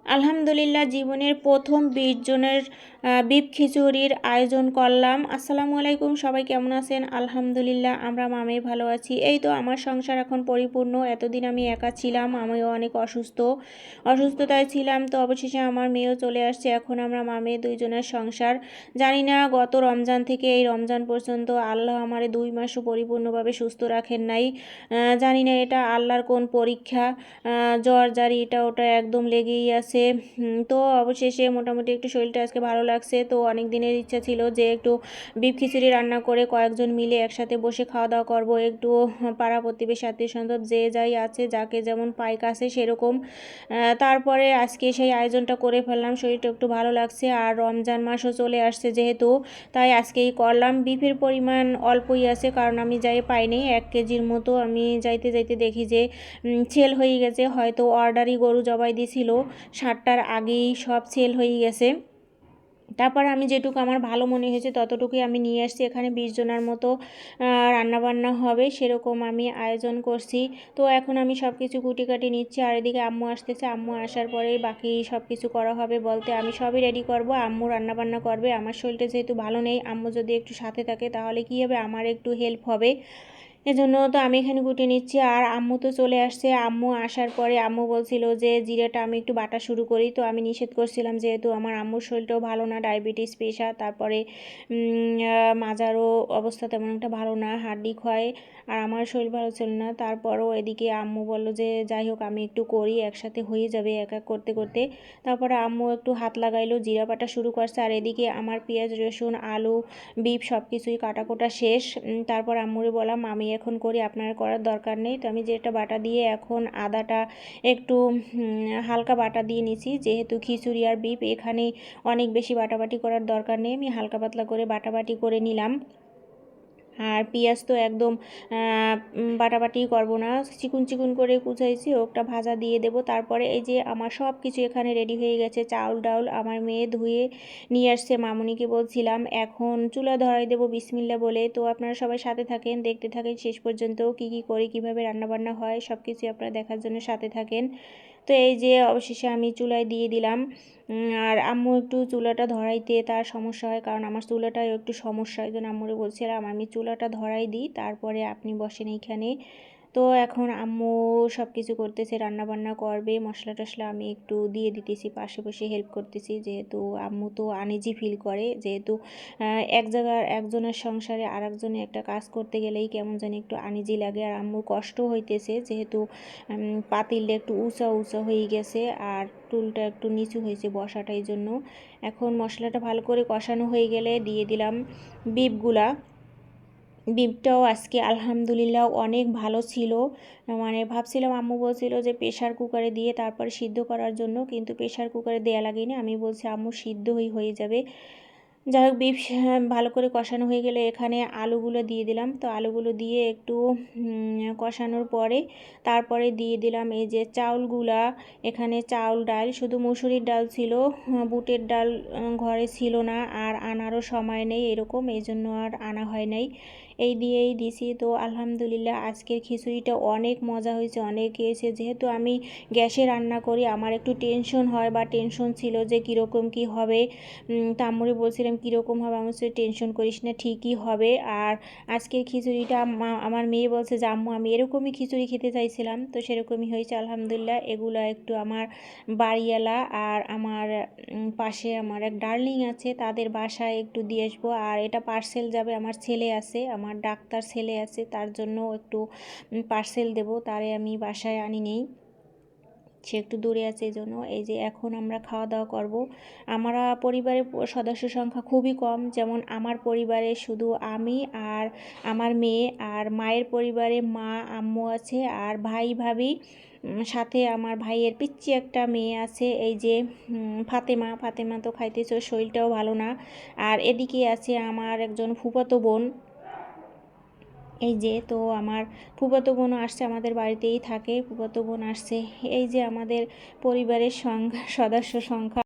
আলহামদুলিল্লাহ জীবনের প্রথম 20 জনের বিফ খিচুড়ির আয়োজন করলাম। আসসালামু আলাইকুম, সবাই কেমন আছেন? আলহামদুলিল্লাহ আমরা মামে ভালো আছি। এই তো আমার সংসার এখন পরিপূর্ণ। এতদিন আমি একা ছিলাম, আমিও অনেক অসুস্থতায় ছিলাম। তো অবশেষে আমার মেয়েও চলে আসছে। এখন আমরা মামে দুইজনের সংসার। জানি না গত রমজান থেকে এই রমজান পর্যন্ত আল্লাহ আমারে 2 মাসও পরিপূর্ণভাবে সুস্থ রাখেন নাই। জানি না এটা আল্লাহর কোন পরীক্ষা। জ্বর জারি এটা ওটা একদম লেগেই আছে। তো অবশেষে মোটামুটি একটু শরীরটা আজকে ভালো লাগছে। তো অনেক দিনের ইচ্ছা ছিল যে একটু বিফ খিচুড়ি রান্না করে কয়েকজন মিলে একসাথে বসে খাওয়া দাওয়া করব। একটু পাড়া প্রতিবেশী আত্মীয় স্বজন যে যাই আছে, যাকে যেমন পাইক আছে সেরকম। তারপরে আজকে সেই আয়োজনটা করে ফেললাম। শরীরটা একটু ভালো লাগছে, আর রমজান মাসও চলে আসছে যেহেতু, তাই আজকেই করলাম। বিফের পরিমাণ অল্পই আছে, কারণ আমি যাই পাইনি 1 কেজির মতো। আমি যাইতে যাইতে দেখি যে সেল হয়ে গেছে। হয়তো অর্ডারই গরু জবাই দিছিল, 7টার আগেই সব সেল হয়ে গেছে। তারপর আমি যেটুকু আমার ভালো মনে হয়েছে ততটুকুই আমি নিয়ে আসছি। এখানে 20 জনের মতো রান্নাবান্না হবে, সেরকম আমি আয়োজন করছি। তো এখন আমি সব কিছু কুটিকাটি নিচ্ছি, আর এদিকে আম্মু আসতেছে। আম্মু আসার পরেই বাকি সব কিছু করা হবে, বলতে আমি সবই রেডি করব, আম্মু রান্নাবান্না করবে। আমার শরীরটা যেহেতু ভালো নেই, আম্মু যদি একটু সাথে থাকে তাহলে কী হবে, আমার একটু হেল্প হবে। এজন্য তো আমি এখানে কুটে নিচ্ছি। আর আম্মু তো চলে আসছে। আম্মু আসার পরে আম্মু বলছিল যে জিরাটা আমি একটু বাটা শুরু করি। তো আমি নিষেধ করছিলাম, যেহেতু আমার আম্মুর শরীরটাও ভালো না, ডায়াবেটিস, প্রেশার, তারপরে মাজারও অবস্থা তেমন একটা ভালো না, হাড্ডি ক্ষয়, আর আমার শরীর ভালো ছিল না। তারপরও এদিকে আম্মু বলল যে যাই হোক আমি একটু করি, একসাথে হয়ে যাবে এক এক করতে করতে। তারপরে আম্মু একটু হাত লাগাইলো, জিরা বাটা শুরু করছে। আর এদিকে আমার পেঁয়াজ, রসুন, আলু, বিফ সব কিছুই কাটাকোটা শেষ। তারপর আম্মুরে বললাম আমি এখন করি, আপনার করার দরকার নেই। তো আমি যেটা বাটা দিয়ে এখন আদাটা একটু হালকা বাটা দিয়ে নিছি, যেহেতু খিচুড়ি আর বিফ এখানে অনেক বেশি বাটাবাটি করার দরকার নেই। আমি হালকা পাতলা করে বাটাবাটি করে নিলাম। আর পেঁয়াজ তো একদম বাটাবাটি করবো না, চিকুন চিকুন করে কুচাইছি, ওটা ভাজা দিয়ে দেব। তারপরে এই যে আমার সব কিছু এখানে রেডি হয়ে গেছে। চাউল ডাউল আমার মেয়ে ধুয়ে নিয়ে আসছে, মামুনিকে বলছিলাম। এখন চুলা ধরাই দেবো বিসমিল্লা বলে। তো আপনারা সবাই সাথে থাকেন, দেখতে থাকেন শেষ পর্যন্ত কী কী করি, কীভাবে রান্নাবান্না হয়, সব কিছু আপনারা দেখার জন্য সাথে থাকেন। তো এই যে অবশেষে আমি চুলায় দিয়ে দিলাম। আর আম্মু একটু চুলাটা ধরাইতে তার সমস্যা হয়, কারণ আমার চুলাটাও একটু সমস্যা। এই জন্য আম্মুরে বলছিলাম আমি চুলাটা ধরাই দিই, তারপরে আপনি বসেন এইখানে। তো এখন আম্মু সব কিছু করতেছে, রান্নাবান্না করবে, মশলা টশলা আমি একটু দিয়ে দিতেছি, পাশে বসে হেল্প করতেছি। যেহেতু আম্মু তো আনইজি ফিল করে, যেহেতু এক জায়গার একজনের সংসারে আর একজনে একটা কাজ করতে গেলেই কেমন জানি একটু আনইজি লাগে। আর আম্মুর কষ্ট হইতেছে, যেহেতু পাতিলটা একটু উঁচা উঁচা হয়ে গেছে, আর টুলটা একটু নিচু হয়েছে বসাটা, এই জন্য। এখন মশলাটা ভালো করে কষানো হয়ে গেলে দিয়ে দিলাম বিফগুলা। বিফটাও আজকে আলহামদুলিল্লাহ অনেক ভালো ছিল। মানে ভাবছিলাম, আম্মু বলছিল যে প্রেশার কুকারে দিয়ে তারপরে সিদ্ধ করার জন্য, কিন্তু প্রেশার কুকারে দেয়া লাগেনি। আমি বলছি আম্মু সিদ্ধ হয়ে যাবে। যাই হোক, বিফ ভালো করে কষানো হয়ে গেলে এখানে আলুগুলো দিয়ে দিলাম। তো আলুগুলো দিয়ে একটু কষানোর পরে তারপরে দিয়ে দিলাম এই যে চাউলগুলা। এখানে চাউল ডাল, শুধু মুসুরির ডাল ছিল, বুটের ডাল ঘরে ছিল না, আর আনারও সময় নেই এরকম, এই জন্য আর আনা হয় নাই। এই দিয়েই দিছি। তো আলহামদুলিল্লাহ আজকের খিচুড়িটা অনেক মজা হয়েছে, অনেক খেয়েছে। যেহেতু আমি গ্যাসে রান্না করি, আমার একটু টেনশন হয় বা টেনশন ছিল যে কীরকম কী হবে। তা আম্মুরে বলছিলাম কীরকম হবে, আমার সাথে টেনশন করিস না, ঠিকই হবে। আর আজকের খিচুড়িটা আমার মেয়ে বলছে যে আম্মু আমি এরকমই খিচুড়ি খেতে চাইছিলাম। তো সেরকমই হয়েছে আলহামদুলিল্লাহ। এগুলো একটু আমার বাড়িওয়ালা আর আমার পাশে আমার এক ডার্লিং আছে, তাদের বাসায় একটু দিয়ে আসবো। আর এটা পার্সেল যাবে, আমার ছেলে আছে, আমার ডাক্তার ছেলে আছে, তার জন্য একটু পার্সেল দেব, তারে আমি বাসায় আনি নেই, সে একটু দূরে আছে, এই জন্য। এই যে এখন আমরা খাওয়া দাওয়া করব। আমরা পরিবারের সদস্য সংখ্যা খুবই কম। যেমন আমার পরিবারে শুধু আমি আর আমার মেয়ে, আর মায়ের পরিবারে মা, আম্মু আছে, আর ভাই ভাবি, সাথে আমার ভাইয়ের পিচ্চি একটা মেয়ে আছে, এই যে ফাতেমা। ফাতেমা তো খাইতেছে, ওর শরীরটাও ভালো না। আর এদিকে আছে আমার একজন ফুফাতো বোন। এই যে, তো আমার ফুফাতো বোনও আসছে, আমাদের বাড়িতেই থাকে, ফুফাতো বোন আসছে। এই যে আমাদের পরিবারের সদস্য সংখ্যা।